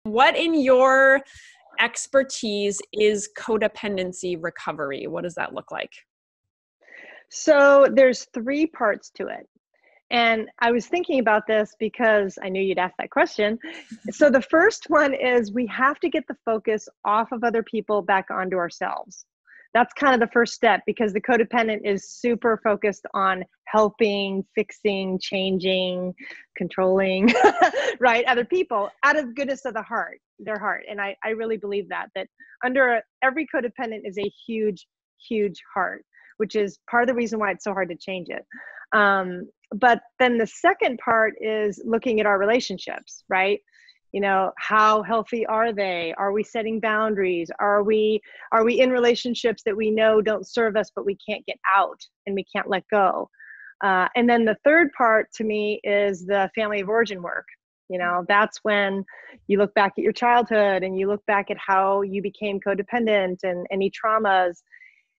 What in your expertise is codependency recovery? What does that look like? So there's three parts to it. And I was thinking about this because I knew you'd ask that question. So the first one is we have to get the focus off of other people back onto ourselves. That's kind of the first step, because the codependent is super focused on helping, fixing, changing, controlling, right? Other people out of goodness of their heart. And I really believe that under every codependent is a huge, huge heart, which is part of the reason why it's so hard to change it. But then the second part is looking at our relationships, right? You know, how healthy are they? Are we setting boundaries? Are we in relationships that we know don't serve us, but we can't get out and we can't let go? And then the third part to me is the family of origin work. You know, that's when you look back at your childhood and you look back at how you became codependent and any traumas.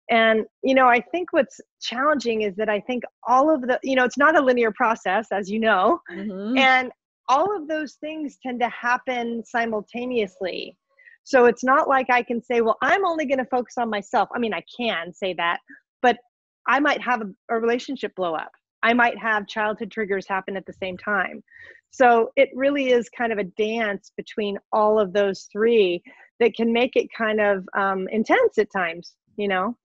And, you know, I think what's challenging is that I think all of the, you know, it's not a linear process, as you know, and all of those things tend to happen simultaneously. So it's not like I can say, well, I'm only going to focus on myself. I mean, I can say that, but I might have a relationship blow up. I might have childhood triggers happen at the same time. So it really is kind of a dance between all of those three that can make it kind of intense at times. You know?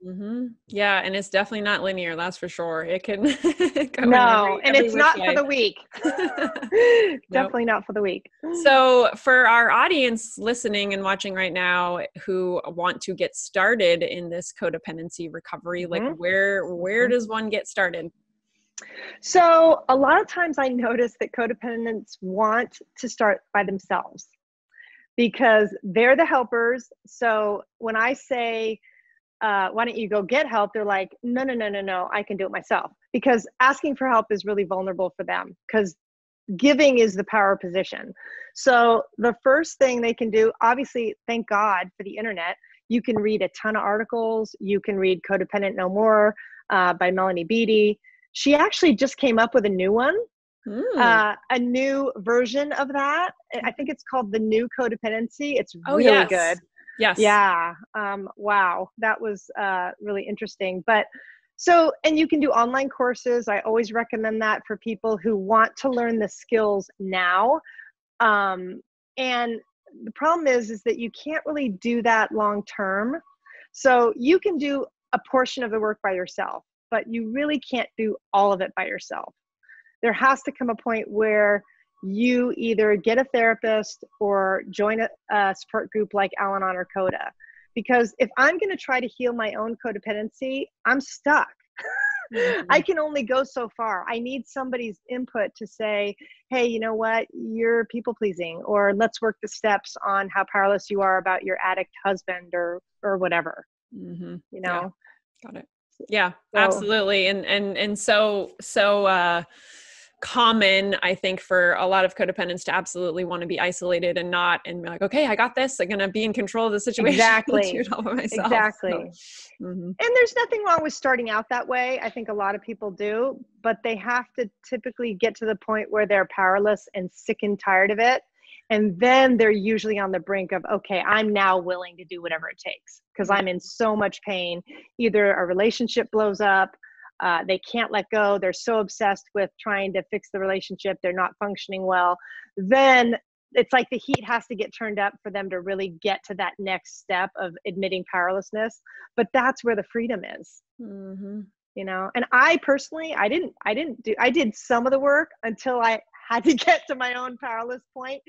Yeah. And it's definitely not linear. That's for sure. It can go no, and every it's not way. For the weak. Definitely not for the weak. So for our audience listening and watching right now who want to get started in this codependency recovery, like where does one get started? So a lot of times I notice that codependents want to start by themselves because they're the helpers. So when I say, why don't you go get help? They're like, no, I can do it myself. Because asking for help is really vulnerable for them because giving is the power position. So the first thing they can do, obviously, thank God for the internet. You can read a ton of articles. You can read Codependent No More by Melanie Beattie. She actually just came up with a new one, a new version of that. I think it's called The New Codependency. It's really good. Yes. Yeah. Wow. That was really interesting. But so, and you can do online courses. I always recommend that for people who want to learn the skills now. And the problem is that you can't really do that long term. So you can do a portion of the work by yourself, but you really can't do all of it by yourself. There has to come a point where you either get a therapist or join a support group like Al-Anon or Coda. Because if I'm going to try to heal my own codependency, I'm stuck. I can only go so far. I need somebody's input to say, hey, you know what? You're people pleasing, or let's work the steps on how powerless you are about your addict husband or whatever, you know? Yeah. Got it. Yeah, absolutely. And so common, I think, for a lot of codependents to absolutely want to be isolated and be like, okay, I got this. I'm going to be in control of the situation. Exactly. Do it all by myself. Exactly. So. And there's nothing wrong with starting out that way. I think a lot of people do, but they have to typically get to the point where they're powerless and sick and tired of it. And then they're usually on the brink of, okay, I'm now willing to do whatever it takes because I'm in so much pain. Either a relationship blows up, they can't let go. They're so obsessed with trying to fix the relationship. They're not functioning well. Then it's like the heat has to get turned up for them to really get to that next step of admitting powerlessness. But that's where the freedom is, you know? And I personally, I did some of the work until I had to get to my own powerless point.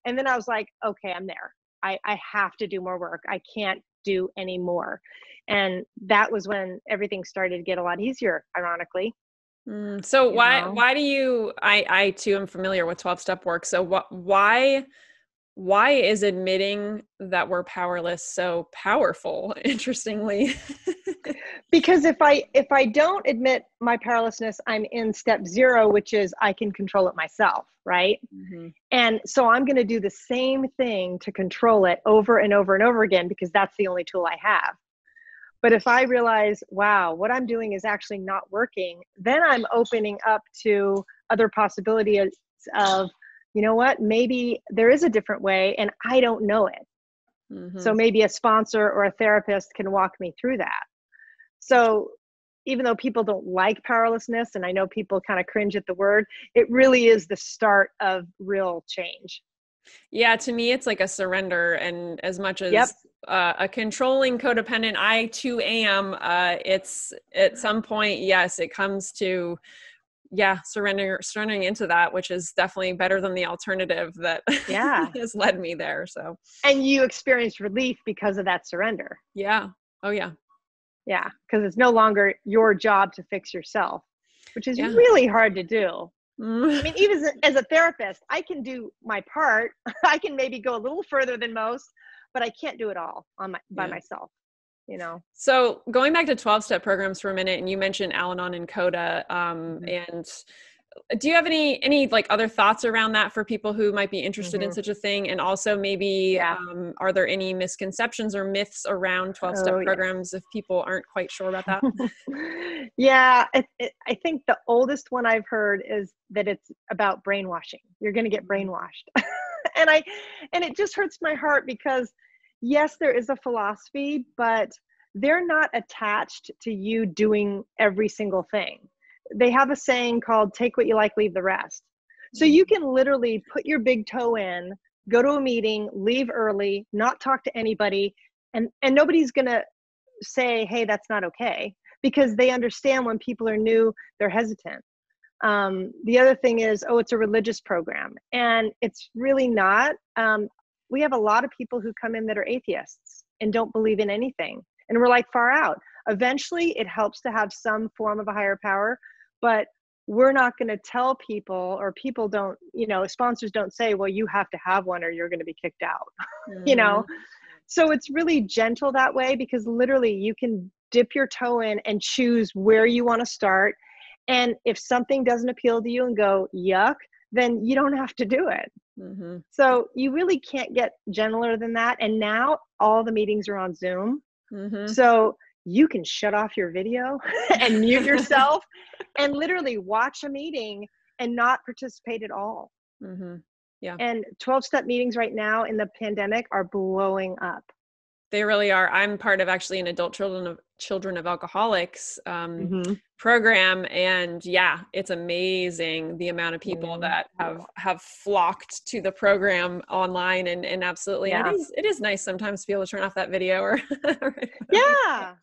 And then I was like, okay, I'm there. I have to do more work. I can't do any more. And that was when everything started to get a lot easier, ironically. So why do you, I too am familiar with 12-step work. So why is admitting that we're powerless so powerful, interestingly? Because if I don't admit my powerlessness, I'm in step 0, which is I can control it myself, right? And so I'm going to do the same thing to control it over and over and over again because that's the only tool I have. But if I realize, wow, what I'm doing is actually not working, then I'm opening up to other possibilities of you know what, maybe there is a different way and I don't know it. So maybe a sponsor or a therapist can walk me through that. So even though people don't like powerlessness, and I know people kind of cringe at the word, it really is the start of real change. Yeah, to me, it's like a surrender. And as much Yep. as a controlling codependent, I too am, it's at some point, yes, it comes to, surrendering into that, which is definitely better than the alternative that Yeah. has led me there. So, And you experience relief because of that surrender. yeah. Oh, yeah. Yeah. Because it's no longer your job to fix yourself, which is Yeah. really hard to do. I mean, even as a therapist, I can do my part. I can maybe go a little further than most, but I can't do it all by myself, you know? So going back to 12-step programs for a minute, and you mentioned Al-Anon and Coda, and do you have any like other thoughts around that for people who might be interested in such a thing? And also maybe, Yeah. are there any misconceptions or myths around 12-step Oh, yeah. programs if people aren't quite sure about that? Yeah, I think the oldest one I've heard is that it's about brainwashing. You're going to get brainwashed. And it just hurts my heart because yes, there is a philosophy, but they're not attached to you doing every single thing. They have a saying called take what you like, leave the rest. So you can literally put your big toe in, go to a meeting, leave early, not talk to anybody, and nobody's going to say, hey, that's not okay, because they understand when people are new, they're hesitant. The other thing is, oh, it's a religious program. And it's really not. We have a lot of people who come in that are atheists and don't believe in anything. And we're like far out. Eventually, it helps to have some form of a higher power, but we're not going to tell people, or people don't, sponsors don't say, well, you have to have one or you're going to be kicked out, So it's really gentle that way, because literally you can dip your toe in and choose where you want to start. And if something doesn't appeal to you and go, yuck, then you don't have to do it. So you really can't get gentler than that. And now all the meetings are on Zoom. So you can shut off your video and mute yourself and literally watch a meeting and not participate at all. Yeah. And 12-step meetings right now in the pandemic are blowing up. They really are. I'm part of actually an adult children of alcoholics program. And yeah, it's amazing the amount of people that have flocked to the program online, and absolutely. Yeah. And it is nice sometimes to be able to turn off that video or yeah.